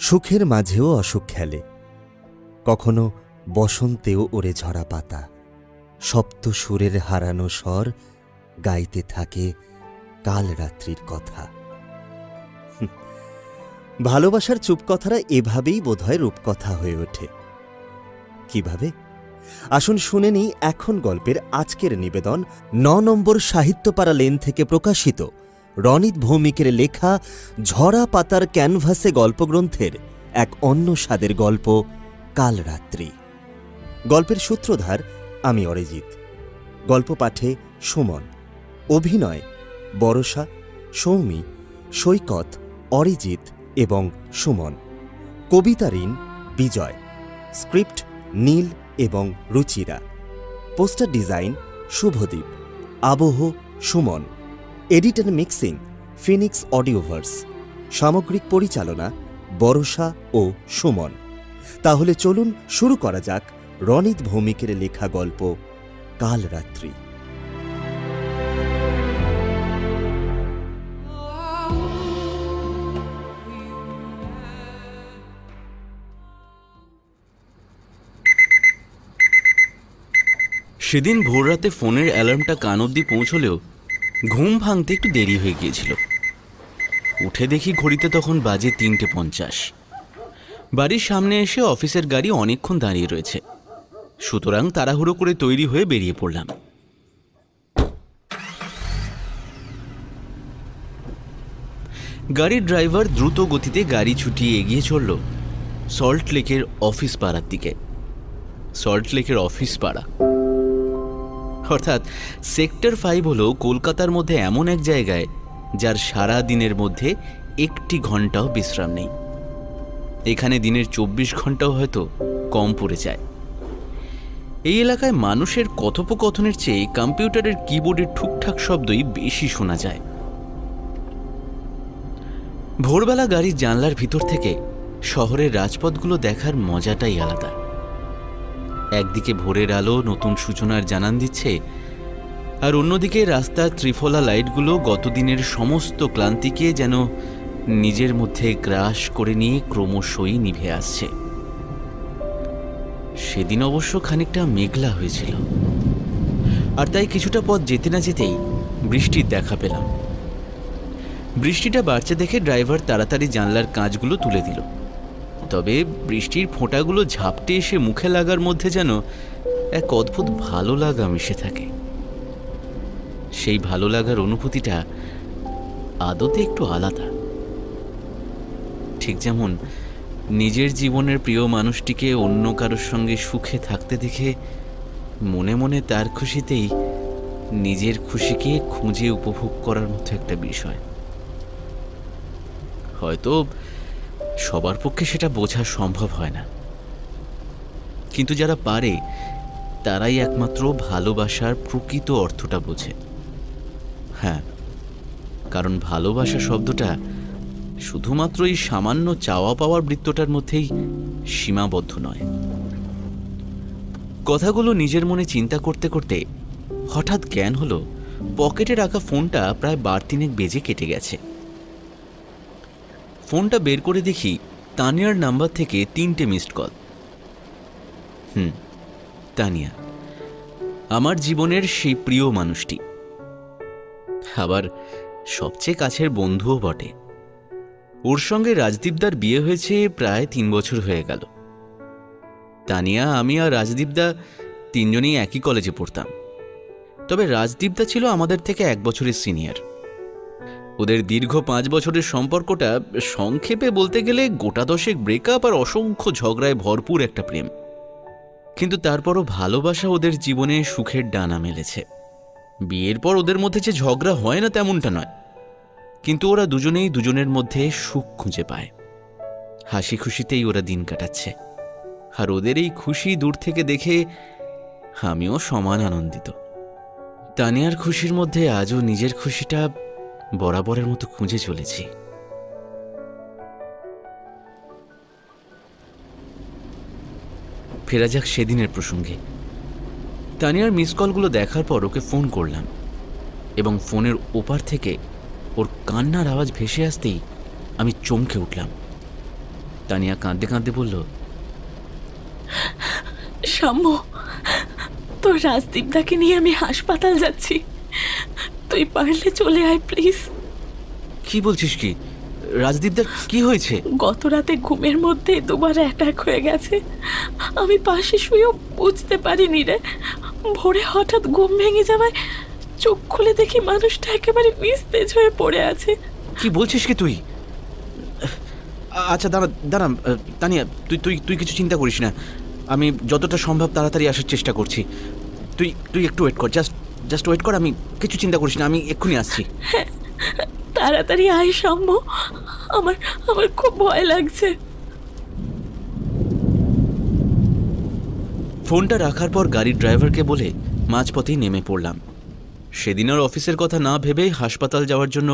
সুখের মাঝেও অসুখ খেলে, কখনো বসন্তেও ওরে ঝরা পাতা। সপ্ত সুরের হারানো স্বর গাইতে থাকে কাল রাত্রির কথা। ভালোবাসার চুপকথারা এভাবেই বোধহয় রূপকথা হয়ে ওঠে। কিভাবে? আসুন শুনে নিই এখন গল্পের আজকের নিবেদন ৯ নম্বর সাহিত্যপাড়া লেন থেকে প্রকাশিত রনিত ভৌমিকের লেখা ঝরা পাতার ক্যানভাসে গল্পগ্রন্থের এক অন্য স্বাদের গল্প কাল রাত্রি। গল্পের সূত্রধার আমি অরিজিৎ। গল্প পাঠে সুমন। অভিনয় বরষা, সৌমি, সৈকত, অরিজিৎ এবং সুমন। কবিতারিন বিজয়। স্ক্রিপ্ট নীল এবং রুচিরা। Poster design Subhadeep. আবহ Suman. Edit and mixing Phoenix Audioverse. সামগ্রিক পরিচালনা বরষা ও সুমন। তাহলে চলুন শুরু করা যাক রনিত ভৌমিকের লেখা গল্প কাল রাত্রি। সেদিন ভোররাতে ফোনের অ্যালার্মটা কান অবধি পৌঁছলেও ঘুম ভাঙতে একটু দেরি হয়ে গিয়েছিল। উঠে দেখি ঘড়িতে তখন বাজে ৩:৫০। বাড়ির সামনে এসে অফিসের গাড়ি অনেকক্ষণ দাঁড়িয়ে রয়েছে, সুতরাং তাড়াহুড়ো করে তৈরি হয়ে বেরিয়ে পড়লাম। গাড়ির ড্রাইভার দ্রুত গতিতে গাড়ি ছুটিয়ে এগিয়ে চলল সল্ট লেকের অফিস পাড়ার দিকে। সল্ট লেকের অফিস পাড়া অর্থাৎ সেক্টর 5 হল কলকাতার মধ্যে এমন এক জায়গায় যার সারা দিনের মধ্যে একটি ঘন্টাও বিশ্রাম নেই। এখানে দিনের ২৪ ঘন্টাও হয়তো কম পড়ে যায়। এই এলাকায় মানুষের কথোপকথনের চেয়ে কম্পিউটারের কিবোর্ডের ঠুকঠাক শব্দই বেশি শোনা যায়। ভোরবেলা গাড়ির জানলার ভিতর থেকে শহরের রাজপথগুলো দেখার মজাটাই আলাদা। একদিকে ভোরের আলো নতুন সূচনার জানান দিচ্ছে, আর অন্যদিকে রাস্তার ত্রিফলা লাইটগুলো গতদিনের সমস্ত ক্লান্তিকে যেন নিজের মধ্যে গ্রাস করে নিয়ে ক্রমশই নিভে আসছে। সেদিন অবশ্য খানিকটা মেঘলা হয়েছিল, আর তাই কিছুটা পথ যেতে না যেতেই বৃষ্টির দেখা পেলাম। বৃষ্টিটা বাড়ছে দেখে ড্রাইভার তাড়াতাড়ি জানলার কাঁচগুলো তুলে দিল। তবে বৃষ্টির ফোঁটাগুলো ঝাপটে এসে মুখে লাগার মধ্যে যেন এক অদ্ভুত ভালো লাগা মিশে থাকে। সেই ভালো লাগার অনুভূতিটা আদতে একটু আলাদা। ঠিক যেমন নিজের জীবনের প্রিয় মানুষটিকে অন্য কারোর সঙ্গে সুখে থাকতে দেখে মনে মনে তার খুশিতেই নিজের খুশিকে খুঁজে উপভোগ করার মতো একটা বিষয়। হয়তো সবার পক্ষে সেটা বোঝা সম্ভব হয় না, কিন্তু যারা পারে তারাই একমাত্র ভালোবাসার প্রকৃত অর্থটা বোঝে। হ্যাঁ, কারণ ভালোবাসা শব্দটা শুধুমাত্র এই সামান্য চাওয়া পাওয়ার বৃত্তটার মধ্যেই সীমাবদ্ধ নয়। কথাগুলো নিজের মনে চিন্তা করতে করতে হঠাৎ জ্ঞান হলো পকেটে রাখা ফোনটা প্রায় ৩ বেজে কেটে গেছে। ফোনটা বের করে দেখি তানিয়ার নাম্বার থেকে ৩টে মিসড কল। তানিয়া, আমার জীবনের সেই প্রিয় মানুষটি, আবার সবচেয়ে কাছের বন্ধুও বটে। ওর সঙ্গে রাজদীপদার বিয়ে হয়েছে প্রায় ৩ বছর হয়ে গেল। তানিয়া, আমি আর রাজদীপদা তিনজনেই একই কলেজে পড়তাম। তবে রাজদীপদা ছিল আমাদের থেকে ১ বছরের সিনিয়র। ওদের দীর্ঘ ৫ বছরের সম্পর্কটা সংক্ষেপে বলতে গেলে গোটা ১০ ব্রেকআপ আর অসংখ্য ঝগড়ায় ভরপুর একটা প্রেম। কিন্তু তারপরও ভালোবাসা ওদের জীবনে সুখের ডানা মেলেছে। বিয়ের পর ওদের মধ্যে যে ঝগড়া হয় না তেমনটা নয়, কিন্তু ওরা দুজনেই দুজনের মধ্যে সুখ খুঁজে পায়। হাসি খুশিতেই ওরা দিন কাটাচ্ছে, আর ওদের এই খুশি দূর থেকে দেখে আমিও সমান আনন্দিত। তানিয়ার খুশির মধ্যে আজও নিজের খুশিটা বরাবরের মতো খুঁজে চলেছি। ফেরা যাক সেদিনের প্রসঙ্গে। তানিয়ার মিস কলগুলো দেখার পর ওকে ফোন করলাম, এবং ফোনের ওপার থেকে ওর কান্নার আওয়াজ ভেসে আসতেই আমি চমকে উঠলাম। তানিয়া কাঁদতে কাঁদতে বলল, সাম্য, তোর রাজদীপদাকে নিয়ে আমি হাসপাতাল যাচ্ছি, তুই পারলে চলে আয় প্লিজ। কি বলছিস কি? রাজদীপদার কি হয়েছে? গত রাতে ঘুমের মধ্যে দুবার অ্যাটাক হয়ে গেছে। আমি পাশে শুয়েও বুঝতে পারিনি রে। ভোরে হঠাৎ ঘুম ভেঙে যাওয়ায় চোখ খুলে দেখি মানুষটা একেবারে নিস্তেজ হয়ে পড়ে আছে। কি বলছিস কি তুই? আচ্ছা দাঁড়া দাঁড়া তানিয়া, তুই তুই তুই কিছু চিন্তা করিস না, আমি যতটা সম্ভব তাড়াতাড়ি আসার চেষ্টা করছি। তুই তুই একটু ওয়েট কর, জাস্ট ওয়েট কর, আমি কিছু চিন্তা করিস না, আমি এক্ষুনি আসছি। তাড়াতাড়ি আয় সাম্য, আমার আমার খুব ভয় লাগছে। ফোনটা রাখার পর গাড়ির ড্রাইভারকে বলে মাঝপথেই নেমে পড়লাম। সেদিন আর অফিসের কথা না ভেবেই হাসপাতাল যাওয়ার জন্য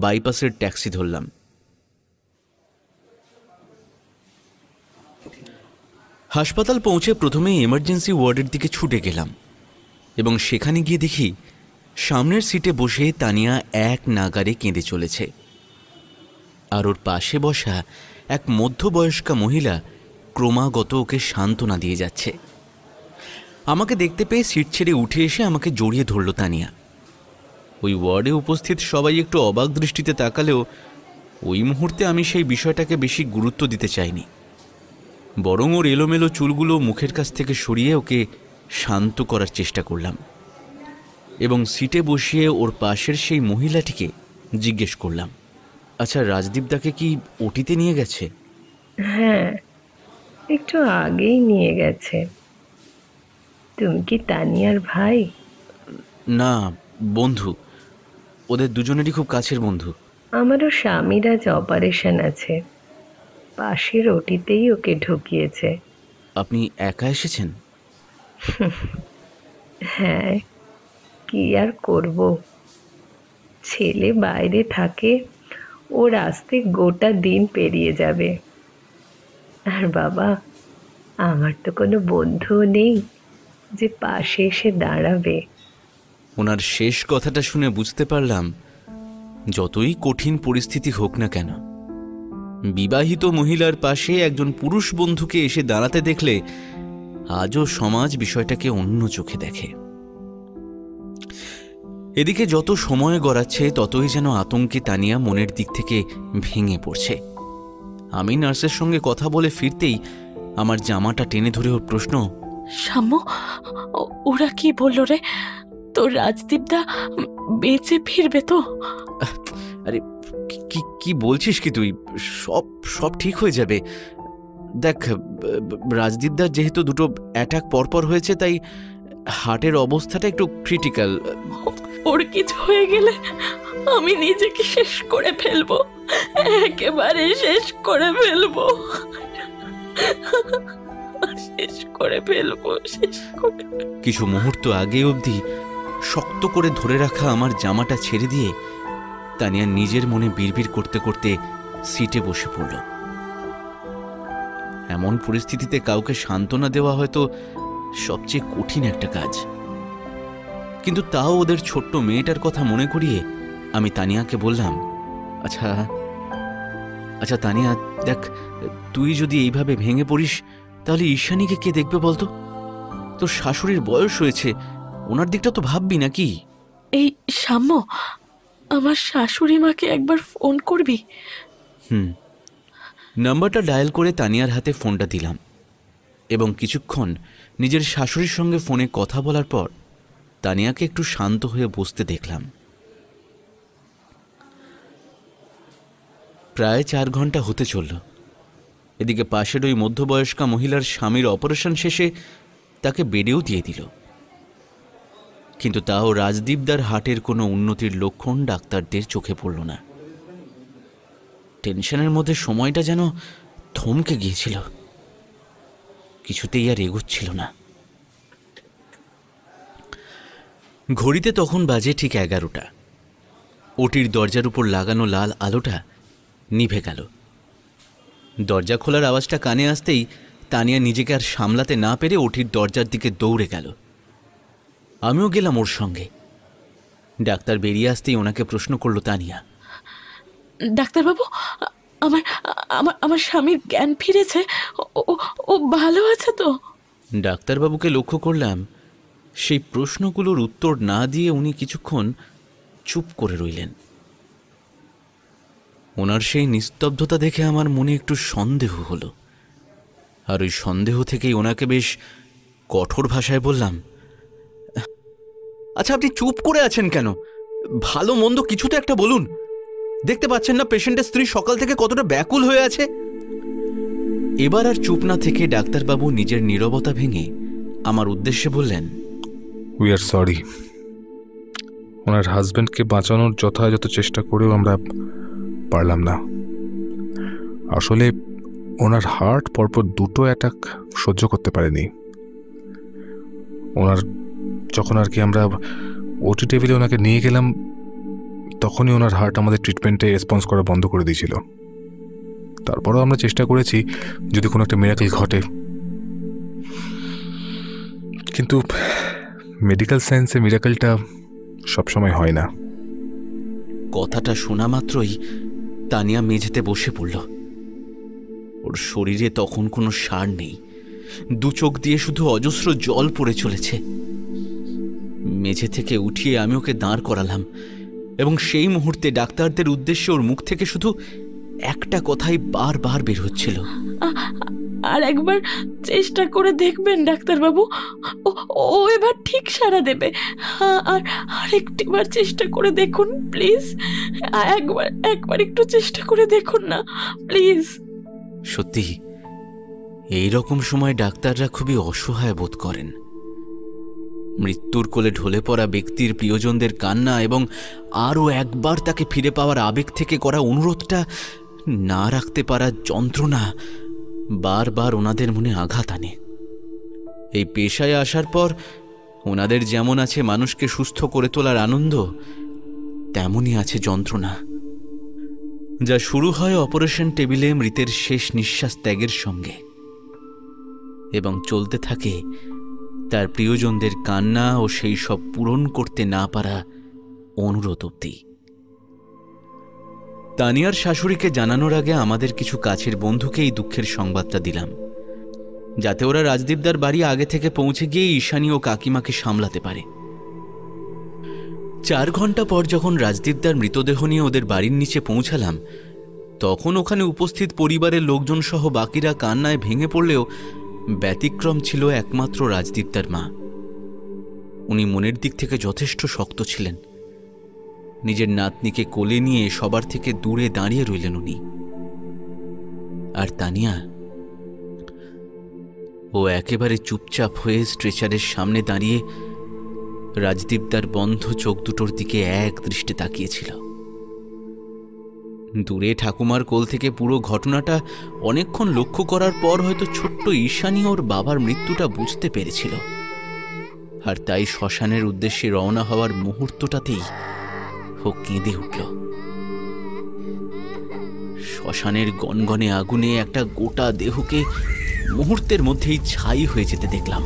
বাইপাসের ট্যাক্সি ধরলাম। হাসপাতাল পৌঁছে প্রথমেই এমার্জেন্সি ওয়ার্ডের দিকে ছুটে গেলাম এবং সেখানে গিয়ে দেখি সামনের সিটে বসে তানিয়া এক নাগারে কেঁদে চলেছে, আর ওর পাশে বসা এক মধ্যবয়স্কা মহিলা ক্রমাগত ওকে সান্ত্বনা দিয়ে যাচ্ছে। আমাকে দেখতে পেয়ে সিট ছেড়ে উঠে এসে আমাকে জড়িয়ে ধরল তানিয়া। ওই ওয়ার্ডে উপস্থিত সবাই একটু অবাক দৃষ্টিতে তাকালেও ওই মুহূর্তে আমি সেই বিষয়টাকে বেশি গুরুত্ব দিতে চাইনি, বরং ওর এলোমেলো চুলগুলো মুখের কাছ থেকে সরিয়ে ওকে শান্ত করার চেষ্টা করলাম এবং সিটে বসিয়ে ওর পাশের সেই মহিলাটিকে জিজ্ঞেস করলাম, আচ্ছা রাজদীপদাকে কি ওটিতে নিয়ে গেছে? হ্যাঁ, একটু আগেই নিয়ে গেছে। তুমি কি তানিয়ার ভাই? না, বন্ধু, ওদের দুজনেরই খুব কাছের বন্ধু। আমারও স্বামীর আজ অপারেশন আছে, পাশের ওটিতেই ওকে ঢুকিয়েছে। আপনি একা এসেছেন? হ্যাঁ, কি আর করব, ছেলে বাইরে থাকে, ওর আসতে গোটা দিন পেরিয়ে যাবে। আর বাবা, আমার তো কোনো বন্ধুও নেই যে পাশে এসে দাঁড়াবে। ওনার শেষ কথাটা শুনে বুঝতে পারলাম যতই কঠিন পরিস্থিতি হোক না কেন, বিবাহিত মহিলার পাশে একজন পুরুষ বন্ধুকে এসে দাঁড়াতে দেখলে আজও সমাজ বিষয়টাকে অন্য চোখে দেখে। এদিকে যত সময় গড়াচ্ছে ততই যেন আতঙ্কে তানিয়া মনের দিক থেকে ভেঙে পড়ছে। আমি নার্সের সঙ্গে কথা বলে ফিরতেই আমার জামাটা টেনে ধরে ওর প্রশ্ন, সাম্য, ওরা কি বললো রে? তোর রাজদীপদা বেঁচে ফিরবে তো? আরে কি কি বলছিস কি তুই? সব সব ঠিক হয়ে যাবে। দেখ, রাজদীপদার যেহেতু দুটো অ্যাটাক পরপর হয়েছে, তাই হার্টের অবস্থাটা একটু ক্রিটিক্যাল। ওর কিছু হয়ে গেলে আমি নিজেকে শেষ করে ফেলবো, একেবারে শেষ করে ফেলবো, শেষ করে ফেলবো, শেষ করে। কিছু মুহূর্ত আগে অবধি শক্ত করে ধরে রাখা আমার জামাটা ছেড়ে দিয়ে তানিয়া নিজের মনে বিড়বিড় করতে করতে সিটে বসে পড়ল। এমন পরিস্থিতিতে কাউকে সান্ত্বনা দেওয়া হয়তো সবচেয়ে কঠিন একটা কাজ, কিন্তু তাও ওদের ছোট্ট মেয়েটার কথা মনে করিয়ে আমি তানিয়াকে বললাম, আচ্ছা আচ্ছা তানিয়া, দেখ, তুই যদি এইভাবে ভেঙে পড়িস তাহলে ঈশানীকে কে দেখবে বলতো? তোর শাশুড়ির বয়স হয়েছে, ওনার দিকটা তো ভাববি নাকি? এই সাম্য, আমার শাশুড়ি মাকে একবার ফোন করবি? নাম্বারটা ডায়াল করে তানিয়ার হাতে ফোনটা দিলাম এবং কিছুক্ষণ নিজের শাশুড়ির সঙ্গে ফোনে কথা বলার পর তানিয়াকে একটু শান্ত হয়ে বসতে দেখলাম। প্রায় 4 ঘন্টা হতে চলল। এদিকে পাশের ওই মধ্যবয়স্কা মহিলার স্বামীর অপারেশন শেষে তাকে বেডেও দিয়ে দিল, কিন্তু তাও রাজদীপদার হার্টের কোনো উন্নতির লক্ষণ ডাক্তারদের চোখে পড়ল না। টেনশনের মধ্যে সময়টা যেন থমকে গিয়েছিল, কিছুতেই আর এগোচ্ছিল না। ঘড়িতে তখন বাজে ঠিক 11টা। ওটির দরজার উপর লাগানো লাল আলোটা নিভে গেল। দরজা খোলার আওয়াজটা কানে আসতেই তানিয়া নিজেকে আর সামলাতে না পেরে ওটির দরজার দিকে দৌড়ে গেল। আমিও গেলাম ওর সঙ্গে। ডাক্তার বেরিয়ে আসতেই ওনাকে প্রশ্ন করল তানিয়া, ডাক্তারবাবু, আমার আমার আমার স্বামীর জ্ঞান ফিরেছে? ও ভালো আছে তো? ডাক্তারবাবুকে লক্ষ্য করলাম সেই প্রশ্নগুলোর উত্তর না দিয়ে উনি কিছুক্ষণ চুপ করে রইলেন। ওনার সেই নিস্তব্ধতা দেখে আমার মনে একটু সন্দেহ হলো, আর ওই সন্দেহ থেকেই ওনাকে বেশ কঠোর ভাষায় বললাম, আচ্ছা আপনি চুপ করে আছেন কেন? ভালো মন্দ কিছু তো একটা বলুন। দেখতে পাচ্ছেন না পেশেন্টের স্ত্রী সকাল থেকে কতটা ব্যাকুল হয়ে আছে। এবার আর চুপ না থেকে ডাক্তারবাবু নিজের নীরবতা ভেঙে আমার উদ্দেশ্যে বললেন, উই আর সরি। ওনার হাজব্যান্ডকে বাঁচানোর যথাযথ চেষ্টা করেও আমরা পারলাম না। আসলে ওনার হার্ট পরপর 2টো অ্যাটাক সহ্য করতে পারেনি। ওনার যখন আর কি আমরা ওটি টেবিলে ওনাকে নিয়ে গেলাম, তখনই ওনার হার্ট আমাদের ট্রিটমেন্টে রেসপন্স করা বন্ধ করে দিয়েছিল। তারপরেও আমরা চেষ্টা করেছি যদি কোনো একটা মিরাকেল ঘটে, কিন্তু মেডিকেল সায়েন্সে মিরাকেলটা সবসময় হয় না। কথাটা শোনা মাত্রই তানিয়া মেঝেতে বসে পড়ল। ওর শরীরে তখন কোনো সার নেই, 2 চোখ দিয়ে শুধু অজস্র জল পড়ে চলেছে। মেঝে থেকে উঠিয়ে আমি ওকে দাঁড় করালাম, এবং সেই মুহূর্তে ডাক্তারদের উদ্দেশ্যে ওর মুখ থেকে শুধু একটা কথাই বারবার বের হচ্ছিল, আর একবার চেষ্টা করে দেখবেন ডাক্তারবাবু, ও এবার ঠিক সাড়া দেবে। আর একটিবার চেষ্টা করে দেখুন প্লিজ, একবার একটু চেষ্টা করে দেখুন না প্লিজ। সত্যি এই রকম সময় ডাক্তাররা খুবই অসহায় বোধ করেন। মৃত্যুর কোলে ঢলে পড়া ব্যক্তির প্রিয়জনদের কান্না এবং আরও একবার তাকে ফিরে পাওয়ার আবেগ থেকে করা অনুরোধটা না রাখতে পারার যন্ত্রণা বারবার ওনাদের মনে আঘাত আনে। এই পেশায় আসার পর ওনাদের যেমন আছে মানুষকে সুস্থ করে তোলার আনন্দ, তেমনই আছে যন্ত্রণা, যা শুরু হয় অপারেশন টেবিলে মৃতের শেষ নিঃশ্বাস ত্যাগের সঙ্গে এবং চলতে থাকে তার প্রিয়জনদের কান্না ও সেই সব পূরণ করতে না পারা অনুরোধ অবধি। তানিয়ার শাশুড়িকে জানানোর আগে আমাদের কিছু কাছের বন্ধুকে এই দুঃখের সংবাদটা দিলাম, যাতে ওরা রাজদীপদার বাড়ি আগে থেকে পৌঁছে গিয়ে ঈশানী ও কাকিমাকে সামলাতে পারে। 4 ঘন্টা পর যখন রাজদীপদার মৃতদেহ নিয়ে ওদের বাড়ির নিচে পৌঁছালাম, তখন ওখানে উপস্থিত পরিবারের লোকজন সহ বাকিরা কান্নায় ভেঙে পড়লেও ব্যতিক্রম ছিল একমাত্র রাজদীপদার মা। উনি মনের দিক থেকে যথেষ্ট শক্ত ছিলেন। নিজের নাতনিকে কোলে নিয়ে সবার থেকে দূরে দাঁড়িয়ে রইলেন উনি। আর তানিয়া, ও একেবারে চুপচাপ হয়ে স্ট্রেচারের সামনে দাঁড়িয়ে রাজদীপদার বন্ধ চোখ দুটোর দিকে এক দৃষ্টে তাকিয়েছিল। দূরে ঠাকুমার কোল থেকে পুরো ঘটনাটা অনেকক্ষণ লক্ষ্য করার পর হয়তো ছোট্ট ঈশানী ওর বাবার মৃত্যুটা বুঝতে পেরেছিল, আর তাই শ্মশানের উদ্দেশ্যে রওনা হওয়ার মুহূর্তটাতেই ও কেঁদে উঠল। শ্মশানের গনগনে আগুনে একটা গোটা দেহকে মুহূর্তের মধ্যেই ছাই হয়ে যেতে দেখলাম।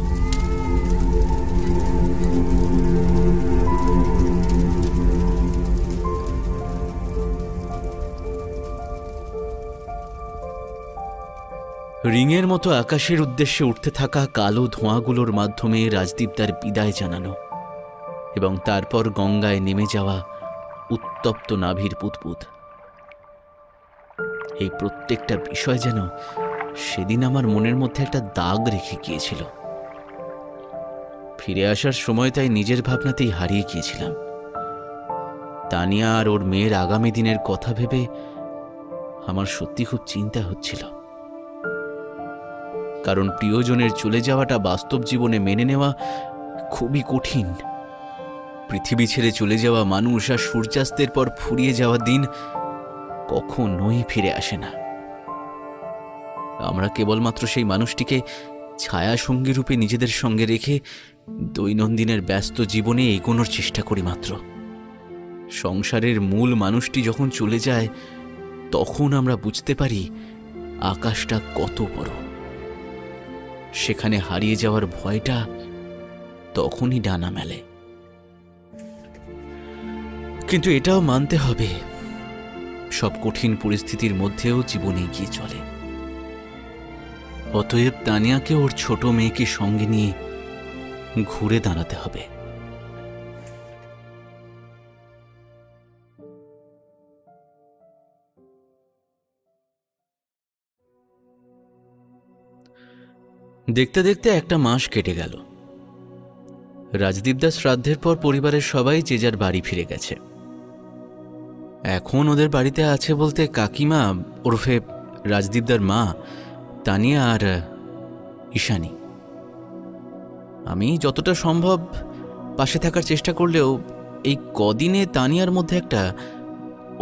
রিংয়ের মতো আকাশের উদ্দেশ্যে উঠতে থাকা কালো ধোঁয়াগুলোর মাধ্যমে রাজদীপদার বিদায় জানানো এবং তারপর গঙ্গায় নেমে যাওয়া উত্তপ্ত নাভির পুতপুত, এই প্রত্যেকটা বিষয় যেন সেদিন আমার মনের মধ্যে একটা দাগ রেখে গিয়েছিল। ফিরে আসার সময় তাই নিজের ভাবনাতেই হারিয়ে গিয়েছিলাম। তানিয়া আর ওর মেয়ের আগামী দিনের কথা ভেবে আমার সত্যি খুব চিন্তা হচ্ছিল, কারণ প্রিয়জনের চলে যাওয়াটা বাস্তব জীবনে মেনে নেওয়া খুবই কঠিন। পৃথিবী ছেড়ে চলে যাওয়া মানুষ আর সূর্যাস্তের পর ফুরিয়ে যাওয়া দিন কখনোই ফিরে আসে না। আমরা কেবলমাত্র সেই মানুষটিকে ছায়া সঙ্গী রূপে নিজেদের সঙ্গে রেখে দৈনন্দিনের ব্যস্ত জীবনে এগোনোর চেষ্টা করি মাত্র। সংসারের মূল মানুষটি যখন চলে যায়, তখন আমরা বুঝতে পারি আকাশটা কত বড়। সেখানে হারিয়ে যাওয়ার ভয়টা তখনই ডানা মেলে। কিন্তু এটাও মানতে হবে, সব কঠিন পরিস্থিতির মধ্যেও জীবনে এগিয়ে চলে। অতএব তানিয়াকে ওর ছোট মেয়েকে সঙ্গে নিয়ে ঘুরে দাঁড়াতে হবে। দেখতে দেখতে একটা মাস কেটে গেল। রাজদীপদার শ্রাদ্ধের পর পরিবারের সবাই যে যার বাড়ি ফিরে গেছে। এখন ওদের বাড়িতে আছে বলতে কাকিমা ওরফে রাজদীপদার মা, তানিয়া আর ঈশানী। আমি যতটা সম্ভব পাশে থাকার চেষ্টা করলেও এই কদিনে তানিয়ার মধ্যে একটা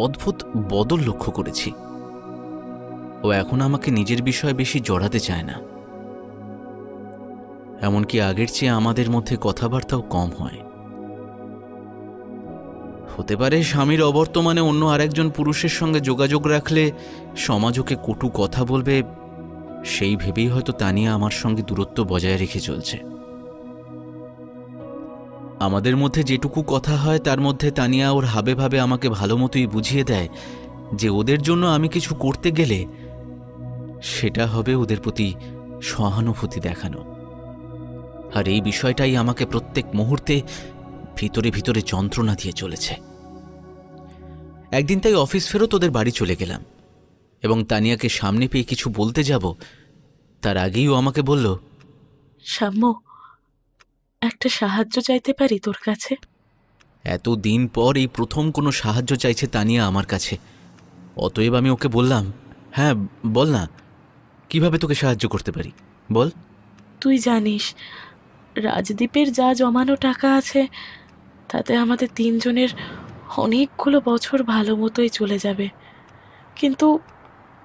অদ্ভুত বদল লক্ষ্য করেছি। ও এখন আমাকে নিজের বিষয়ে বেশি জড়াতে চায় না। এমনকি আগের চেয়ে আমাদের মধ্যে কথাবার্তাও কম হয়। হতে পারে স্বামীর অবর্তমানে অন্য আরেকজন পুরুষের সঙ্গে যোগাযোগ রাখলে সমাজ ওকে কটু কথা বলবে, সেই ভেবেই হয়তো তানিয়া আমার সঙ্গে দূরত্ব বজায় রেখে চলছে। আমাদের মধ্যে যেটুকু কথা হয় তার মধ্যে তানিয়া ওর হাবে ভাবে আমাকে ভালো মতোই বুঝিয়ে দেয় যে ওদের জন্য আমি কিছু করতে গেলে সেটা হবে ওদের প্রতি সহানুভূতি দেখানো। আর এই বিষয়টাই আমাকে প্রত্যেক মুহূর্তে ভিতরে ভিতরে যন্ত্রণা দিয়ে চলেছে। একদিন তাই অফিস ফেরত ওদের বাড়ি চলে গেলাম এবং তানিয়াকে সামনে পেয়ে কিছু বলতে যাব তার আগেই ও আমাকে বলল, সাম্য, একটা সাহায্য চাইতে পারি তোর কাছে? এতদিন পর এই প্রথম কোনো সাহায্য চাইছে তানিয়া আমার কাছে। অতএব আমি ওকে বললাম, হ্যাঁ বল না, কিভাবে তোকে সাহায্য করতে পারি বল। তুই জানিস রাজদীপের যা জমানো টাকা আছে তাতে আমাদের তিনজনের অনেকগুলো বছর ভালো মতোই চলে যাবে, কিন্তু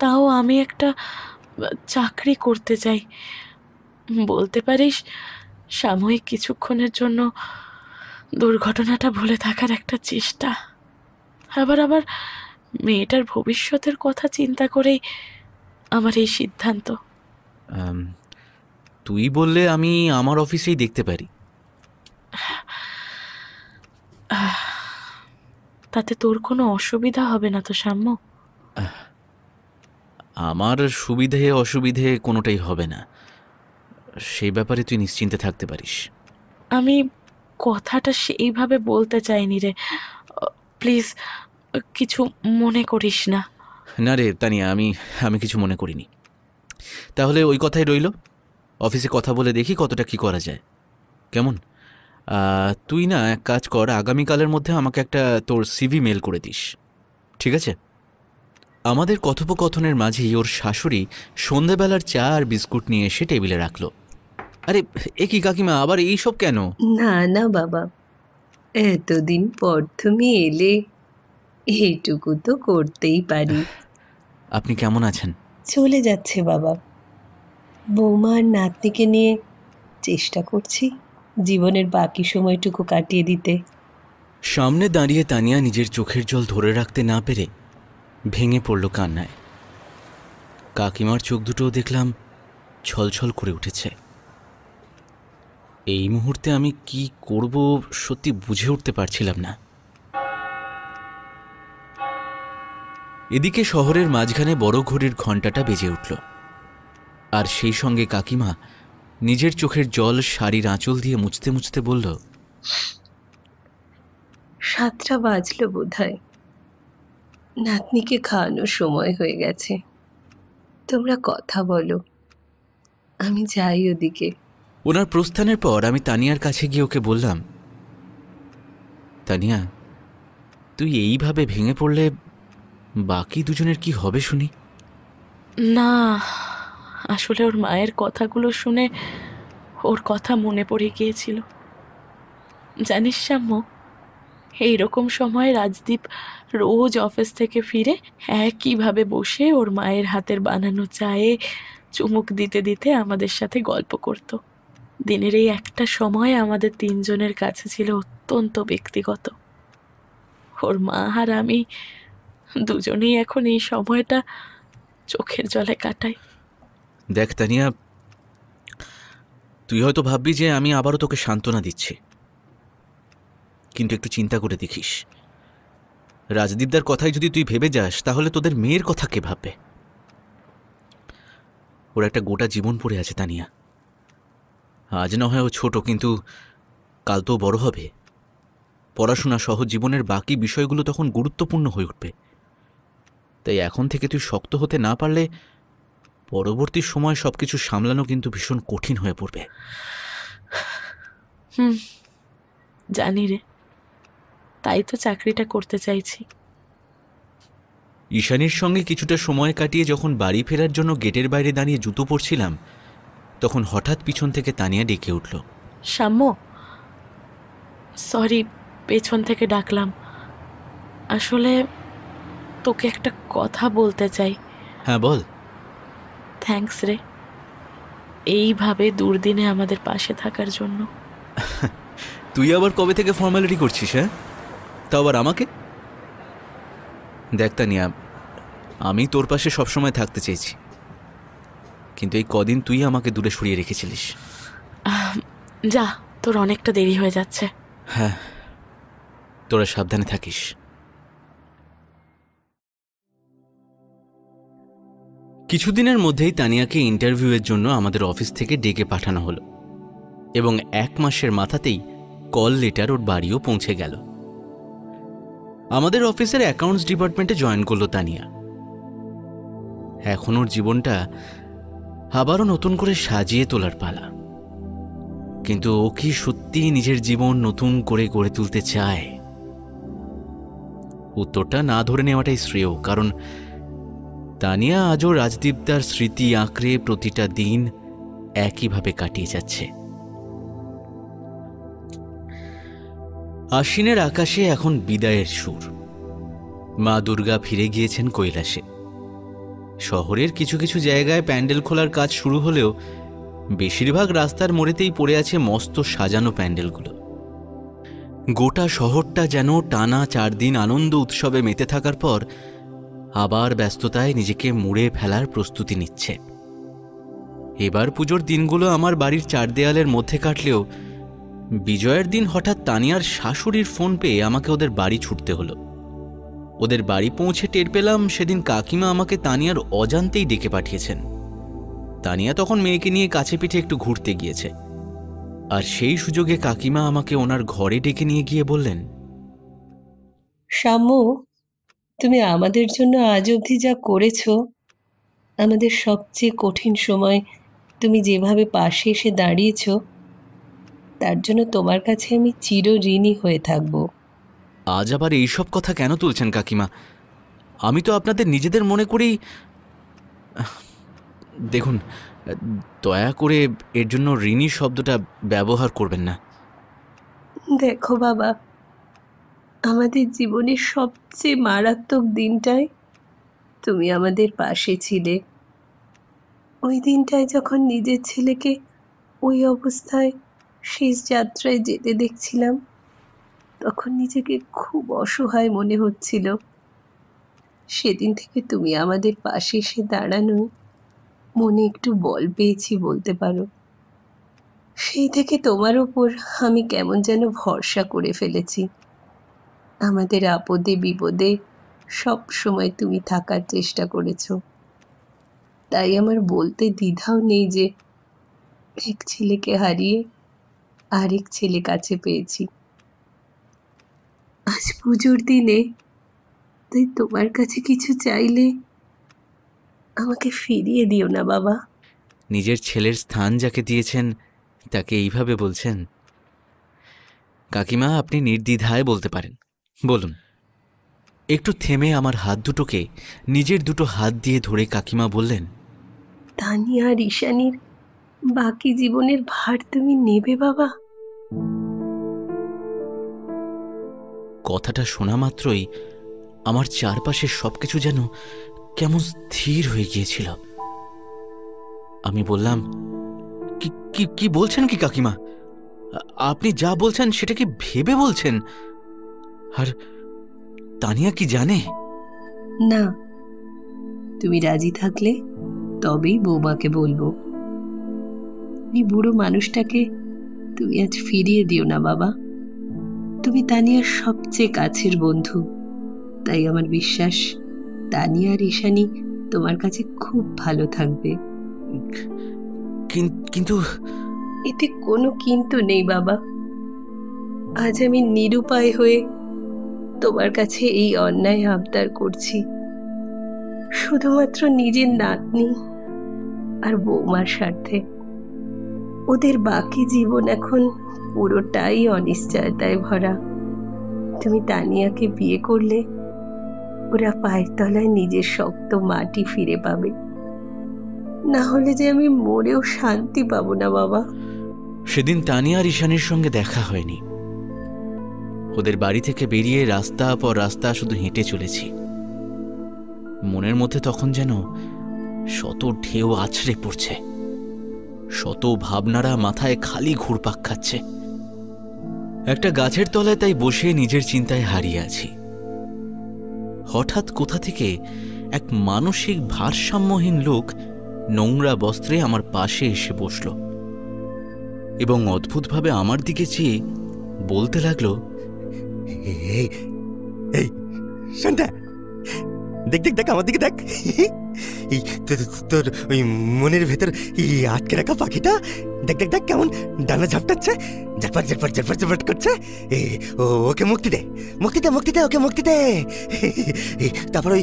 তাও আমি একটা চাকরি করতে চাই। বলতে পারিস সাময়িক কিছুক্ষণের জন্য দুর্ঘটনাটা ভুলে থাকার একটা চেষ্টা। আবার আবার মেয়েটার ভবিষ্যতের কথা চিন্তা করেই আমার এই সিদ্ধান্ত। তুই বললে আমি আমার অফিসেই দেখতে পারি। তাতে তোর কোনো অসুবিধা হবে না তো সাম্য? আমার সুবিধে অসুবিধে কোনোটাই হবে না, সেই ব্যাপারে তুই নিশ্চিন্তে থাকতে পারিস। আমি কথাটা সেইভাবে বলতে চাইনি রে, প্লিজ কিছু মনে করিস না। না রে তানিয়া, আমি কিছু মনে করিনি। তাহলে ওই কথাই রইল, অফিসে কথা বলে দেখি কতটা কি করা যায়, কেমন? তুই না এক কাজ কর, আগামীকালের মধ্যে আমাকে একটা তোর সিভি মেল করে দিস, ঠিক আছে? আমাদের কথোপকথনের মাঝেই ওর শাশুড়ি সন্ধেবেলার চা আর বিস্কুট নিয়ে এসে টেবিলে রাখলো। আরে এ কি কাকিমা, আবার এইসব কেন? না না বাবা, এতদিন পর তুমি এলে, এইটুকু তো করতেই পারি। আপনি কেমন আছেন? চলে যাচ্ছে বাবা। বৌমা আর নাতনিকে নিয়ে চেষ্টা করছি জীবনের বাকি সময়টুকু কাটিয়ে দিতে। সামনে দাঁড়িয়ে তানিয়া নিজের চোখের জল ধরে রাখতে না পেরে ভেঙে পড়ল কান্নায়। কাকিমার চোখ দুটোও দেখলাম ছলছল করে উঠেছে। এই মুহূর্তে আমি কি করব সত্যি বুঝে উঠতে পারছিলাম না। এদিকে শহরের মাঝখানে বড় ঘড়ির ঘণ্টাটা বেজে উঠল, আর সেই সঙ্গে কাকিমা নিজের চোখের জল শাড়ির আঁচল দিয়ে মুছতে মুছতে বলল, 7টা বাজলো বোধহয়, নাতনিকে খাওয়ানোর সময় হয়ে গেছে। তোমরা কথা বলো, আমি যাই ওদিকে। ওনার প্রস্থানের পর আমি তানিয়ার কাছে গিয়ে ওকে বললাম, তানিয়া, তুই এইভাবে ভেঙে পড়লে বাকি দুজনের কি হবে শুনি? না, আসলে ওর মায়ের কথাগুলো শুনে ওর কথা মনে পড়ে গিয়েছিল। জানিস সাম্য, এইরকম সময় রাজদীপ রোজ অফিস থেকে ফিরে একইভাবে বসে ওর মায়ের হাতের বানানো চায়ে চুমুক দিতে দিতে আমাদের সাথে গল্প করত। দিনের এই একটা সময় আমাদের তিনজনের কাছে ছিল অত্যন্ত ব্যক্তিগত। ওর মা আর আমি দুজনেই এখন এই সময়টা চোখের জলে কাটাই। দেখ তানিয়া, তুই হয়তো ভাববি যে আমি আবারও তোকে সান্ত্বনা দিচ্ছি, কিন্তু একটু চিন্তা করে দেখিস, রাজদীপদার কথাই যদি তুই ভেবে যাস তাহলে তোদের মেয়ের কথা কে ভাববে? ওর একটা গোটা জীবন পড়ে আছে তানিয়া। আজ না হয় ও ছোট, কিন্তু কাল তো বড় হবে। পড়াশোনা সহ জীবনের বাকি বিষয়গুলো তখন গুরুত্বপূর্ণ হয়ে উঠবে। তাই এখন থেকে তুই শক্ত হতে না পারলে পরবর্তী সময় সবকিছু সামলানো কিন্তু ভীষণ কঠিন হয়ে পড়বে। জানি রে, তাই তো চাকরিটা করতে চাইছি। ঈশানীর সঙ্গে কিছুটা সময় কাটিয়ে যখন বাড়ি ফেরার জন্য গেটের বাইরে দাঁড়িয়ে জুতো পরছিলাম, তখন হঠাৎ পিছন থেকে তানিয়া ডেকে উঠল। সাম্য, সরি পেছন থেকে ডাকলাম। আসলে তোকে একটা কথা বলতে চাই। হ্যাঁ বল। থ্যাঙ্কস রে, এইভাবে দুর্দিনে আমাদের পাশে থাকার জন্য। তুই আবার কবে থেকে ফর্মালিটি করছিস? হ্যাঁ, তাও আবার আমাকে? দেখ তানিয়া, আমি তোর পাশে সবসময় থাকতে চেয়েছি, কিন্তু এই কদিন তুই আমাকে দূরে সরিয়ে রেখেছিলিস। যা, তোর অনেকটা দেরি হয়ে যাচ্ছে। হ্যাঁ, তোরা সাবধানে থাকিস। কিছুদিনের মধ্যেই তানিয়াকে ইন্টারভিউয়ের জন্য আমাদের অফিস থেকে ডেকে পাঠানো হলো এবং 1 মাসের মাথাতেই কল লেটার ওর বাড়িও পৌঁছে গেল। আমাদের অফিসের অ্যাকাউন্টস ডিপার্টমেন্টে জয়েন করলো তানিয়া। এখন ওর জীবনটা আবারও নতুন করে সাজিয়ে তোলার পালা। কিন্তু ও কি সত্যিই নিজের জীবন নতুন করে গড়ে তুলতে চায়? উত্তরটা না ধরে নেওয়াটাই শ্রেয়, কারণ তানিয়া আজও রাজদীপদার স্মৃতি আঁকড়ে প্রতিটা দিন একইভাবে কাটিয়ে যাচ্ছে। আশ্বিনের আকাশে এখন বিদায়ের সুর। মা দুর্গা ফিরে গিয়েছেন কৈলাসে। শহরের কিছু কিছু জায়গায় প্যান্ডেল খোলার কাজ শুরু হলেও বেশিরভাগ রাস্তার মোড়েতেই পড়ে আছে মস্ত সাজানো প্যান্ডেলগুলো। গোটা শহরটা যেন টানা 4 দিন আনন্দ উৎসবে মেতে থাকার পর আবার ব্যস্ততায় নিজেকে মুড়ে ফেলার প্রস্তুতি নিচ্ছে। এবার পুজোর দিনগুলো আমার বাড়ির 4 দেয়ালের মধ্যে কাটলেও বিজয়ের দিন হঠাৎ তানিয়ার শাশুড়ির ফোন পেয়ে আমাকে ওদের বাড়ি ছুটতে হলো। ওদের বাড়ি পৌঁছে টের পেলাম সেদিন কাকিমা আমাকে তানিয়ার অজান্তেই ডেকে পাঠিয়েছেন। তানিয়া তখন মেয়েকে নিয়ে কাছে পিঠে একটু ঘুরতে গিয়েছে, আর সেই সুযোগে কাকিমা আমাকে ওনার ঘরে ডেকে নিয়ে গিয়ে বললেন, শামু, তুমি আমাদের জন্য আজ অবধি যা করেছো, আমাদের সবচেয়ে কঠিন সময় তুমি যেভাবে পাশে এসে দাঁড়িয়েছো, তার জন্য তোমার কাছে আমি চিরঋণী হয়ে থাকবো। আজ আবার এইসব কথা কেন তুলছেন কাকিমা? আমি তো আপনাদের নিজেদের মনে করেই। দেখুন, দয়া করে এর জন্য ঋণী শব্দটা ব্যবহার করবেন না। দেখো বাবা, আমাদের জীবনের সবচেয়ে মারাত্মক দিনটায় তুমি আমাদের পাশে ছিলে। ওই দিনটায় যখন নিজের ছেলেকে ওই অবস্থায় শেষ যাত্রায় যেতে দেখছিলাম, তখন নিজেকে খুব অসহায় মনে হচ্ছিল। সেদিন থেকে তুমি আমাদের পাশে এসে দাঁড়ানো মনে একটু বল পেয়েছি বলতে পারো। সেই থেকে তোমার ওপর আমি কেমন যেন ভরসা করে ফেলেছি। আমাদের আপদে বিপদে সব সময় তুমি থাকার চেষ্টা করেছো। তাই আমার বলতে দ্বিধাও নেই যে এক ছেলেকে হারিয়ে আরেক ছেলে কাছে পেয়েছি। আজ পুজোর দিনে তাই তোমার কাছে কিছু চাইলে আমাকে ফিরিয়ে দিও না বাবা। নিজের ছেলের স্থান যাকে দিয়েছেন তাকে এইভাবে বলছেন? কাকিমা, আপনি নির্দ্বিধায় বলতে পারেন, বলুন। একটু থেমে আমার হাত দুটোকে নিজের দুটো হাত দিয়ে ধরে কাকিমা বললেন, তানিয়া আর ঈশানীর বাকি জীবনের ভার তুমি নেবে বাবা। কথাটা শোনা মাত্রই আমার চারপাশের সবকিছু যেন কেমন স্থির হয়ে গিয়েছিল। আমি বললাম, কি বলছেন কি কাকিমা? আপনি যা বলছেন সেটা কি ভেবে বলছেন? আর তানিয়া কি জানে? না, তুমি রাজি থাকলে তবেই বৌমাকে বলবো। এই বুড়ো মানুষটাকে তুমি আজ ফিরিয়ে দিও না বাবা। তুমি তানিয়ার সবচেয়ে কাছের বন্ধু, তাই আমার বিশ্বাস তানিয়া আর ঈশানী তোমার কাছে খুব ভালো থাকবে। কিন্তু এতে কোনো কিন্তু নেই বাবা। আজ আমি নিরুপায় হয়ে তোমার কাছে এই অন্যায় আবদার করছি, শুধুমাত্র নিজের নাতনি আর বৌমার স্বার্থে। ওদের বাকি জীবন এখন পুরোটাই অনিশ্চয়তায় ভরা। তুমি তানিয়াকে বিয়ে করলে ওরা পায়ের তলায় নিজের শক্ত মাটি ফিরে পাবে, না হলে যে আমি মরেও শান্তি পাবো না বাবা। সেদিন তানিয়া আর ঈশানীর সঙ্গে দেখা হয়নি। ওদের বাড়ি থেকে বেরিয়ে রাস্তা পর রাস্তা শুধু হেঁটে চলেছি। মনের মধ্যে তখন যেন শত ঢেউ আছড়ে পড়ছে, শত ভাবনারা মাথায় খালি ঘুরপাক খাচ্ছে। একটা গাছের তলায় তাই বসে নিজের চিন্তায় হারিয়ে আছি। হঠাৎ কোথা থেকে এক মানসিক ভারসাম্যহীন লোক নোংরা বস্ত্রে আমার পাশে এসে বসল এবং অদ্ভুতভাবে আমার দিকে চেয়ে বলতে লাগলো, এই শান্তা, দেখ দেখ দেখ আমার দিকে দেখ। এই তোর ওই মনের ভেতর এই আটকে রাখা পাখিটা দেখ দেখ দেখ কেমন ডানা ঝাপটাচ্ছে, ঝটপট ঝটপট ঝটপট ঝটপট করছে। ওকে মুক্তি দে, মুক্তি দে, মুক্তি দে, ওকে মুক্তি দে। তারপর ওই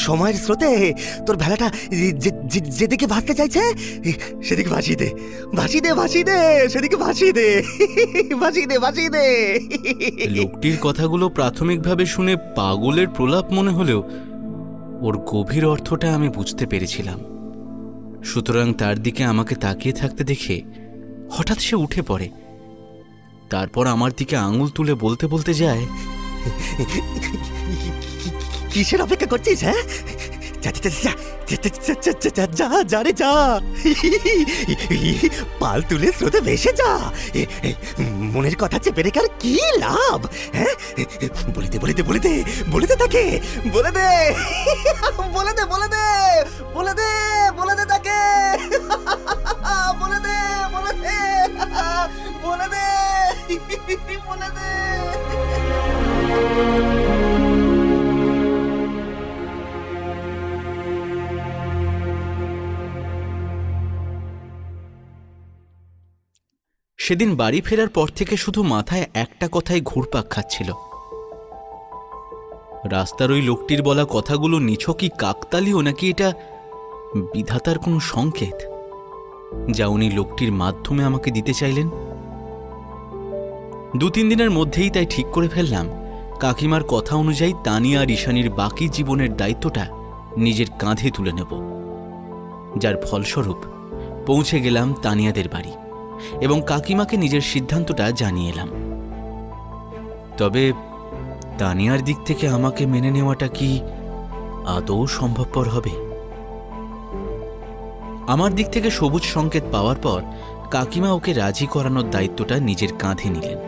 সময়ের স্রোতে তোর ভেলাটা যেদিকে ভাসতে চাইছে সেদিকে ভাসিয়ে দে, ভাসিয়ে দে, ভাসিয়ে দে, সেদিকে ভাসিয়ে দে, ভাসিয়ে দে, ভাসিয়ে দে। লোকটির কথাগুলো প্রাথমিকভাবে শুনে পাগলের প্রলাপ মনে হলেও ওর গভীর অর্থটা আমি বুঝতে পেরেছিলাম। সুতরাং তার দিকে আমাকে তাকিয়ে থাকতে দেখে হঠাৎ সে উঠে পড়ে। তারপর আমার দিকে আঙুল তুলে বলতে বলতে যায়, কিসের অপেক্ষা করছিস? হ্যাঁ, যা যা রে যা, পাল তুলে স্রোতে ভেসে যা। মনের কথা চেপে রেখে আর কি লাভ? হ্যাঁ, বলে দে, বলে দে, বলে দে, বলে দে তাকে, বলে দে, বলে দে, বলে দে, বলে দে, বলে দে তাকে, বলে দে, বলে দে, বলে দে, বলে দে। সেদিন বাড়ি ফেরার পর থেকে শুধু মাথায় একটা কথাই ঘুরপাক খাচ্ছিল। রাস্তার ওই লোকটির বলা কথাগুলো নিছকই কাকতালীয় নাকি এটা বিধাতার কোনো সংকেত যা উনি লোকটির মাধ্যমে আমাকে দিতে চাইলেন? 2-3 দিনের মধ্যেই তাই ঠিক করে ফেললাম কাকিমার কথা অনুযায়ী তানিয়া আর ঈশানীর বাকি জীবনের দায়িত্বটা নিজের কাঁধে তুলে নেব, যার ফলস্বরূপ পৌঁছে গেলাম তানিয়াদের বাড়ি এবং কাকিমাকে নিজের সিদ্ধান্তটা জানিয়ে এলাম। তবে তানিয়ার দিক থেকে আমাকে মেনে নেওয়াটা কি আদৌ সম্ভবপর হবে? আমার দিক থেকে সবুজ সংকেত পাওয়ার পর কাকিমা ওকে রাজি করানোর দায়িত্বটা নিজের কাঁধে নিলেন।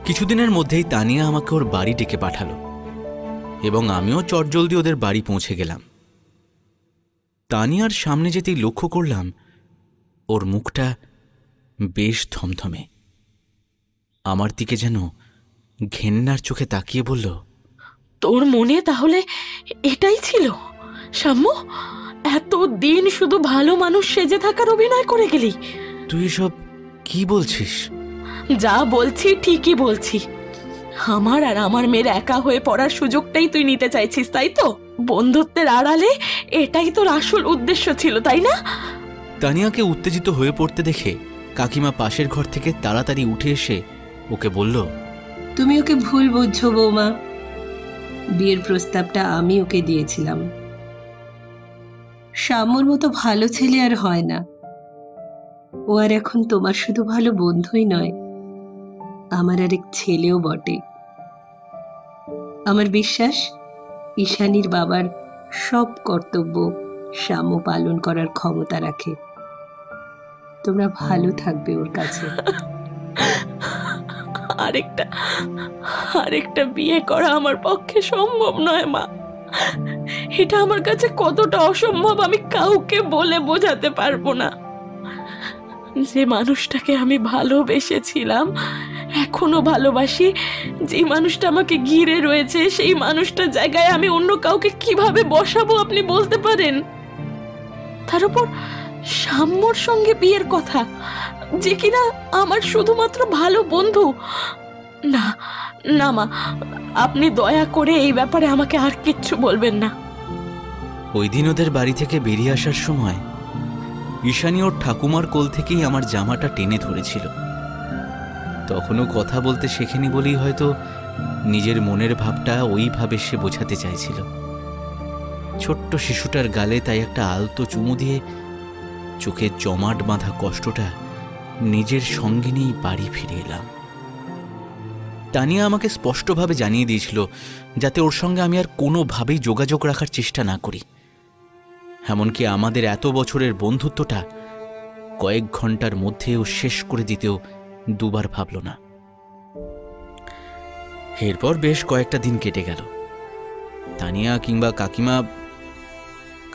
কিছুদিনের মধ্যেই তানিয়া আমাকে ওর বাড়ি ডেকে পাঠালো এবং আমিও চটজলদি ওদের বাড়ি পৌঁছে গেলাম। তানিয়ার সামনে যেতেই লক্ষ্য করলাম ওর মুখটা বেশ থমথমে। আমার দিকে যেন ঘেন্নার চোখে তাকিয়ে বলল, তোর মনে তাহলে এটাই ছিল সাম্য? এতদিন শুধু ভালো মানুষ সেজে থাকার অভিনয় করে গেলি? তুই এসব কি বলছিস? যা বলছি ঠিকই বলছি। আমার আর আমার মেয়ের একা হয়ে পড়ার সুযোগটাই তুই নিতে চাইছিস, তাই তো? বন্ধুত্বের আড়ালে এটাই তোর আসল উদ্দেশ্য ছিল, তাই না? তানিয়াকে উত্তেজিত হয়ে পড়তে দেখে কাকিমা পাশের ঘর থেকে তাড়াতাড়ি উঠে এসে ওকে বলল, তুমি ওকে ভুল বুঝছো বৌমা। বিয়ের প্রস্তাবটা আমি ওকে দিয়েছিলাম। শ্যামর মতো ভালো ছেলে আর হয় না। ও আর এখন তোমার শুধু ভালো বন্ধুই নয়, আমার আরেক ছেলেও বটে। আমার বিশ্বাস ঈশানীর বাবার সব কর্তব্য শ্যাম পালন করার ক্ষমতা রাখে। তোমরা ভালো থাকবে ওর কাছে। আরেকটা বিয়ে করা আমার পক্ষে সম্ভব নয় মা। এটা আমার কাছে কতটা অসম্ভব আমি কাউকে বলে বোঝাতে পারবো না। যে মানুষটাকে আমি ভালোবেসেছিলাম এখনো ভালোবাসি, যে মানুষটা আমাকে ঘিরে রয়েছে সেই মানুষটার জায়গায় আমি অন্য কাউকে কিভাবে বসাবো আপনি বলতে পারেন? তার উপর সাম্যর সঙ্গে বিয়ের কথা, যে কিনা আমার শুধুমাত্র ভালো বন্ধু। না না মা, আপনি দয়া করে এই ব্যাপারে আমাকে আর কিচ্ছু বলবেন না। ওই দিন ওদের বাড়ি থেকে বেরিয়ে আসার সময় ঈশানী ওর ঠাকুমার কোল থেকেই আমার জামাটা টেনে ধরেছিল। তখনও কথা বলতে শেখেনি বলেই হয়তো নিজের মনের ভাবটা ওইভাবে সে বোঝাতে চাইছিল। ছোট্ট শিশুটার গালে তাই একটা আলতো চুমু দিয়ে চোখে জমাট বাঁধা কষ্টটা নিজের সঙ্গে নিয়েই বাড়ি ফিরে এলাম। তানিয়া আমাকে স্পষ্টভাবে জানিয়ে দিয়েছিল যাতে ওর সঙ্গে আমি আর কোনোভাবেই যোগাযোগ রাখার চেষ্টা না করি। এমনকি আমাদের এত বছরের বন্ধুত্বটা কয়েক ঘন্টার মধ্যেও শেষ করে দিতেও দুবার ভাবল না। এরপর বেশ কয়েকটা দিন কেটে গেল। তানিয়া কিংবা কাকিমা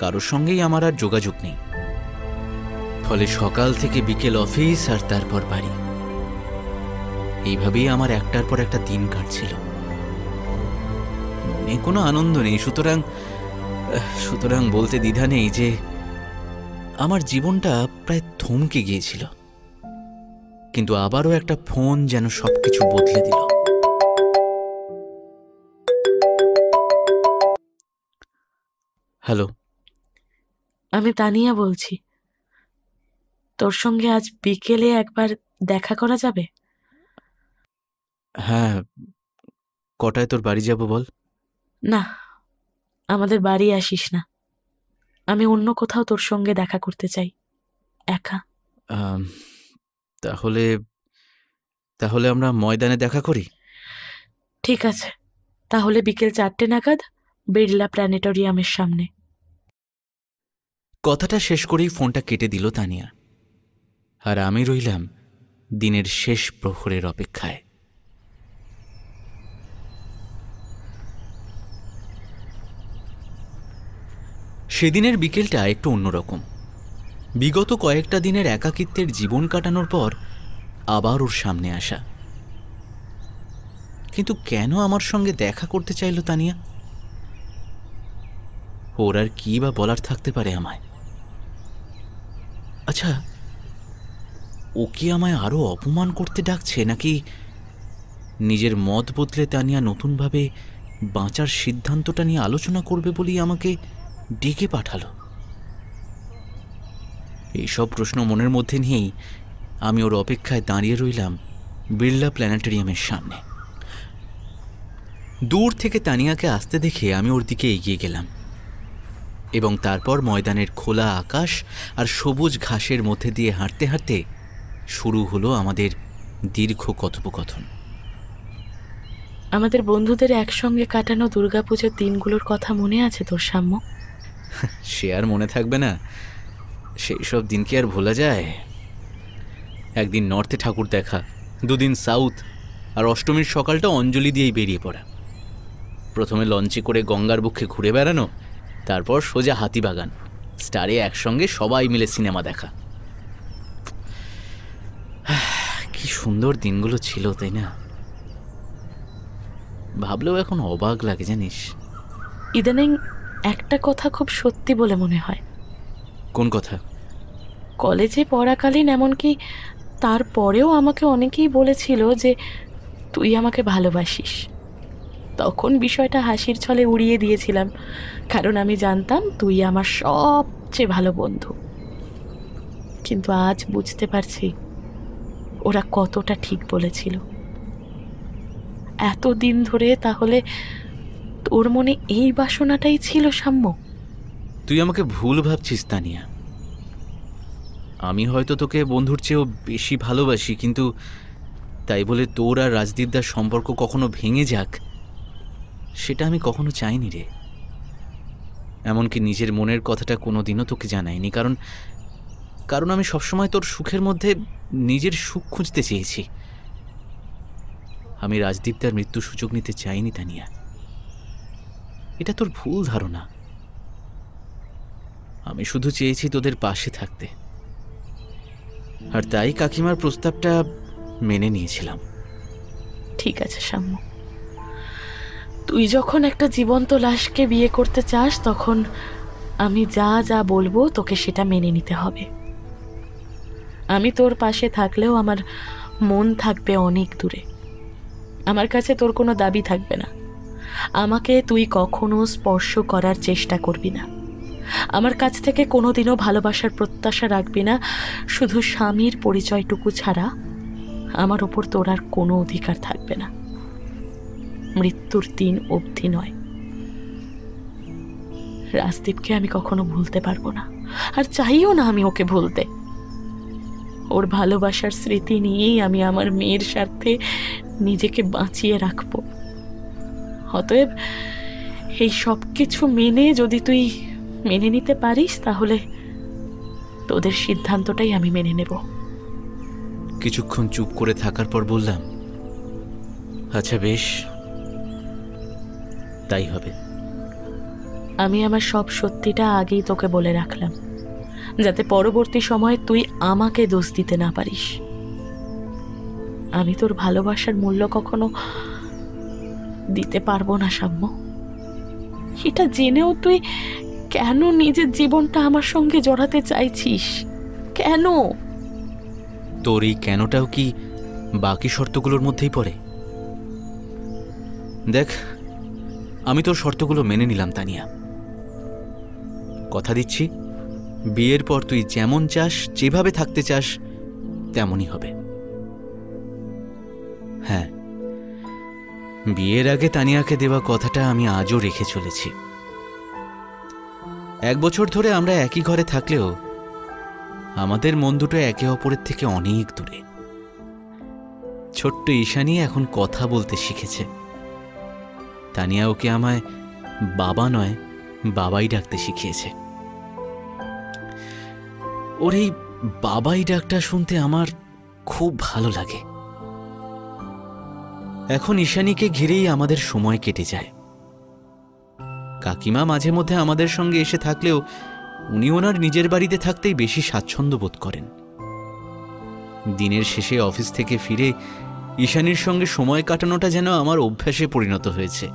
কারোর সঙ্গেই আমার আর যোগাযোগ নেই। ফলে সকাল থেকে বিকেল অফিস আর তারপর বাড়ি, এইভাবেই আমার একটার পর একটা দিন কাটছিল। মনে কোনো আনন্দ নেই, সুতরাং বলতে দ্বিধা নেই যে আমার জীবনটা প্রায় থমকে গিয়েছিল। কিন্তু আবারও একটা ফোন যেন সবকিছু বদলে দিল। হ্যালো, আমি তানিয়া বলছি। তোর সঙ্গে আজ বিকেলে একবার দেখা করা যাবে? হ্যাঁ, কটায় তোর বাড়ি যাব বল? না, আমাদের বাড়ি আসিস না। আমি অন্য কোথাও তোর সঙ্গে দেখা করতে চাই, একা। তাহলে আমরা ময়দানে দেখা করি। ঠিক আছে, তাহলে বিকেল 4টে নাগাদ বিড়লা প্ল্যানেটোরিয়ামের সামনে। কথাটা শেষ করেই ফোনটা কেটে দিল তানিয়া, আর আমি রইলাম দিনের শেষ প্রহরের অপেক্ষায়। সেদিনের বিকেলটা একটু অন্যরকম। বিগত কয়েকটা দিনের একাকিত্বের জীবন কাটানোর পর আবার ওর সামনে আসা। কিন্তু কেন আমার সঙ্গে দেখা করতে চাইল তানিয়া? ওর আর কি বা বলার থাকতে পারে আমায়? আচ্ছা, ও কি আমায় আরো অপমান করতে ডাকছে, নাকি নিজের মত বদলে তানিয়া নতুনভাবে বাঁচার সিদ্ধান্তটা নিয়ে আলোচনা করবে বলেই আমাকে ডেকে পাঠালো? এইসব প্রশ্ন মনের মধ্যে নিয়েই আমি ওর অপেক্ষায় দাঁড়িয়ে রইলাম বিড়লা প্ল্যানেটোরিয়ামের সামনে। দূর থেকে তানিয়াকে আসতে দেখে আমি ওর দিকে এগিয়ে গেলাম, এবং তারপর ময়দানের খোলা আকাশ আর সবুজ ঘাসের মধ্যে দিয়ে হাঁটতে হাঁটতে শুরু হলো আমাদের দীর্ঘ কথোপকথন। আমাদের বন্ধুদের একসঙ্গে কাটানো দুর্গাপুজোর দিনগুলোর কথা মনে আছে তোর, সাম্য? সে আর মনে থাকবে না? সেই সব দিন কি আর ভোলা যায়? একদিন নর্থে ঠাকুর দেখা, দুদিন সাউথ, আর অষ্টমীর সকালটা অঞ্জলি দিয়েই বেরিয়ে পড়া। প্রথমে লঞ্চে করে গঙ্গার বুকে ঘুরে বেড়ানো, তারপর সোজা হাতিবাগান, স্টারে একসঙ্গে সবাই মিলে সিনেমা দেখা। কি সুন্দর দিনগুলো ছিল, তাই না? ভাবলেও এখন অবাক লাগে, জানিস। ইদানিং একটা কথা খুব সত্যি বলে মনে হয়। কোন কথা? কলেজে পড়াকালীন, এমনকি তারপরেও আমাকে অনেকেই বলেছিল যে তুই আমাকে ভালোবাসিস। তখন বিষয়টা হাসির ছলে উড়িয়ে দিয়েছিলাম, কারণ আমি জানতাম তুই আমার সবচেয়ে ভালো বন্ধু। কিন্তু আজ বুঝতে পারছি ওরা কতটা ঠিক বলেছিল। এতদিন ধরে তাহলে তোর মনে এই বাসনাটাই ছিল, সাম্য? তুই আমাকে ভুল ভাবছিস তানিয়া। আমি হয়তো তোকে বন্ধুর চেয়েও বেশি ভালোবাসি, কিন্তু তাই বলে তোর আর রাজদীপদার সম্পর্ক কখনো ভেঙে যাক সেটা আমি কখনো চাইনি রে। এমনকি নিজের মনের কথাটা কোনোদিনও তোকে জানাইনি, কারণ আমি সবসময় তোর সুখের মধ্যে নিজের সুখ খুঁজতে চেয়েছি। আমি রাজদীপদার মৃত্যু সুযোগ নিতে চাইনি তানিয়া। এটা তোর ভুল ধারণা। আমি শুধু চেয়েছি তোদের পাশে থাকতে, আর তাই কাকিমার প্রস্তাবটা মেনে নিয়েছিলাম। ঠিক আছে সাম্য, তুই যখন একটা জীবন্ত লাশকে বিয়ে করতে চাস তখন আমি যা যা বলবো তোকে সেটা মেনে নিতে হবে। আমি তোর পাশে থাকলেও আমার মন থাকবে অনেক দূরে। আমার কাছে তোর কোনো দাবি থাকবে না। আমাকে তুই কখনো স্পর্শ করার চেষ্টা করবি না। আমার কাছ থেকে কোনোদিনও ভালোবাসার প্রত্যাশা রাখবি না। শুধু স্বামীর পরিচয়টুকু ছাড়া আমার ওপর তোর আর কোনো অধিকার থাকবে না, মৃত্যুর দিন অবধি নয়। রাজদীপকে আমি কখনো ভুলতে পারবো না, আর চাইও না আমি ওকে ভুলতে। ওর ভালোবাসার স্মৃতি নিয়েই আমি আমার মেয়ের স্বার্থে নিজেকে বাঁচিয়ে রাখবো। অতএব এই সব কিছু মেনে যদি তুই মেনে নিতে পারিস তাহলে তোদের সিদ্ধান্তটাই আমি মেনে নেব। কিছুক্ষণ চুপ করে থাকার পর বললাম, আচ্ছা বেশ, তাই হবে। আমি আমার সব সত্যিটা আগেই তোকে বলে রাখলাম, যাতে পরবর্তী সময়ে তুই আমাকে দোষ দিতে না পারিস। আমি তোর ভালোবাসার মূল্য কখনো দিতে পারবো না সাম্য। এটা জেনেও তুই কেন নিজের জীবনটা আমার সঙ্গে জড়াতে চাইছিস? কেন? তোর এই কেনটাও কি বাকি শর্তগুলোর মধ্যেই পড়ে? দেখ, আমি তোর শর্তগুলো মেনে নিলাম তানিয়া। কথা দিচ্ছি, বিয়ের পর তুই যেমন চাস, যেভাবে থাকতে চাস তেমনই হবে। হ্যাঁ, বিয়ের আগে তানিয়াকে দেওয়া কথাটা আমি আজও রেখে চলেছি। 1 বছর ধরে আমরা একই ঘরে থাকলেও আমাদের মন দুটো একে অপরের থেকে অনেক দূরে। ছোট্ট ঈশানী এখন কথা বলতে শিখেছে। তানিয়া ওকে আমায় বাবা নয় বাবাই ডাকতে শিখিয়েছে। ওর এই বাবাই ডাকটা শুনতে আমার খুব ভালো লাগে। এখন ঈশানীকে ঘিরেই আমাদের সময় কেটে যায়। কাকিমা মাঝে মধ্যে আমাদের সঙ্গে এসে থাকলেও উনি ওনার নিজের বাড়িতে থাকতেই বেশি স্বাচ্ছন্দ্য বোধ করেন। দিনের শেষে অফিস থেকে ফিরে ঈশানীর সঙ্গে সময় কাটানোটা যেন আমার অভ্যাসে পরিণত হয়েছে।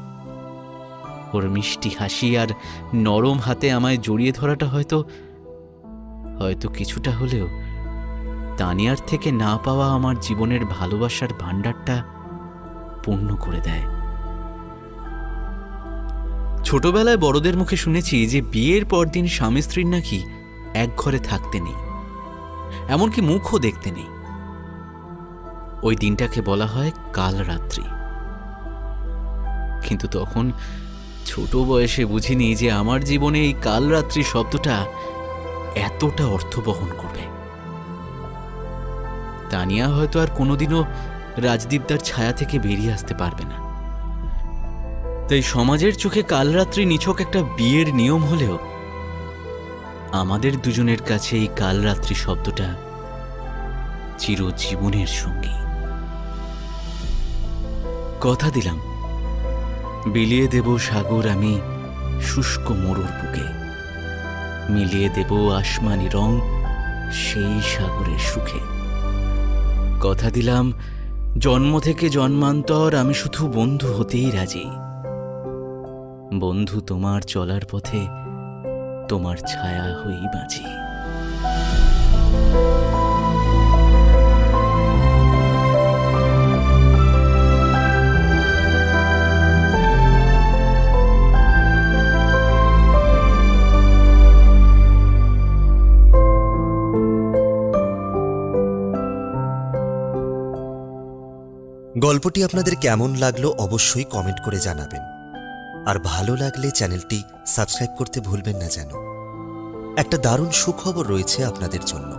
ওর মিষ্টি হাসি আর নরম হাতে আমায় জড়িয়ে ধরাটা হয়তো কিছুটা হলেও তানিয়ার থেকে না পাওয়া আমার জীবনের ভালোবাসার ভাণ্ডারটা পূর্ণ করে দেয়। ছোটবেলায় বড়দের মুখে শুনেছি যে বিয়ের পরদিন স্বামী স্ত্রীর নাকি এক ঘরে থাকতে নেই, এমনকি মুখও দেখতে নেই। ওই দিনটাকে বলা হয় কাল রাত্রি। কিন্তু তখন ছোট বয়সে বুঝিনি যে আমার জীবনে এই কাল রাত্রি শব্দটা এতটা অর্থ বহন করবে। তানিয়া হয়তো আর কোনোদিনও রাজদীপদার ছায়া থেকে বেরিয়ে আসতে পারবে না। তাই সমাজের চোখে কালরাত্রি নিছক একটা বিয়ের নিয়ম হলেও আমাদের দুজনের কাছে এই কালরাত্রি শব্দটা চিরজীবনের সঙ্গী। কথা দিলাম, বিলিয়ে দেব সাগর আমি শুষ্ক মরুর বুকে, মিলিয়ে দেব আসমানি রং সেই সাগরের সুখে। কথা দিলাম, জন্ম থেকে জন্মান্তর আমি শুধু বন্ধু হতেই রাজি। বন্ধু তোমার চলার পথে তোমার ছায়া হই বাঁচি। গল্পটি আপনাদের কেমন লাগলো অবশ্যই কমেন্ট করে জানাবেন, আর ভালো লাগলে চ্যানেলটি সাবস্ক্রাইব করতে ভুলবেন না যেন। একটা দারুণ সুখবর রয়েছে আপনাদের জন্য।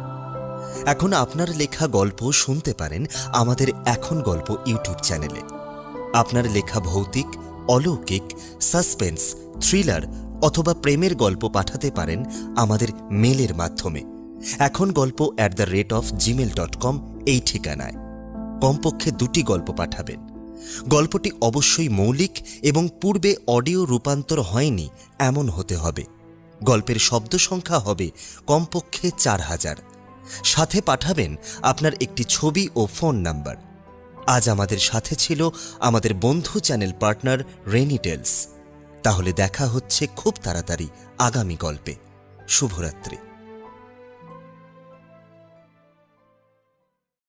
এখন আপনার লেখা গল্প শুনতে পারেন আমাদের এখন গল্প ইউটিউব চ্যানেলে। আপনার লেখা ভৌতিক, অলৌকিক, সাসপেন্স, থ্রিলার অথবা প্রেমের গল্প পাঠাতে পারেন আমাদের মেলের মাধ্যমে ekhongolpo@gmail.com এই ঠিকানায়। কমপক্ষে 2টি গল্প পাঠাবেন। গল্পটি অবশ্যই মৌলিক এবং পূর্বে অডিও রূপান্তর হয়নি এমন হতে হবে। গল্পের শব্দ সংখ্যা হবে কমপক্ষে 4000। সাথে পাঠাবেন আপনার একটি ছবি ও ফোন নাম্বার। আজ আমাদের সাথে ছিল আমাদের বন্ধু চ্যানেল পার্টনার রেনি টেলস। তাহলে দেখা হচ্ছে খুব তাড়াতাড়ি আগামী গল্পে। শুভরাত্রি।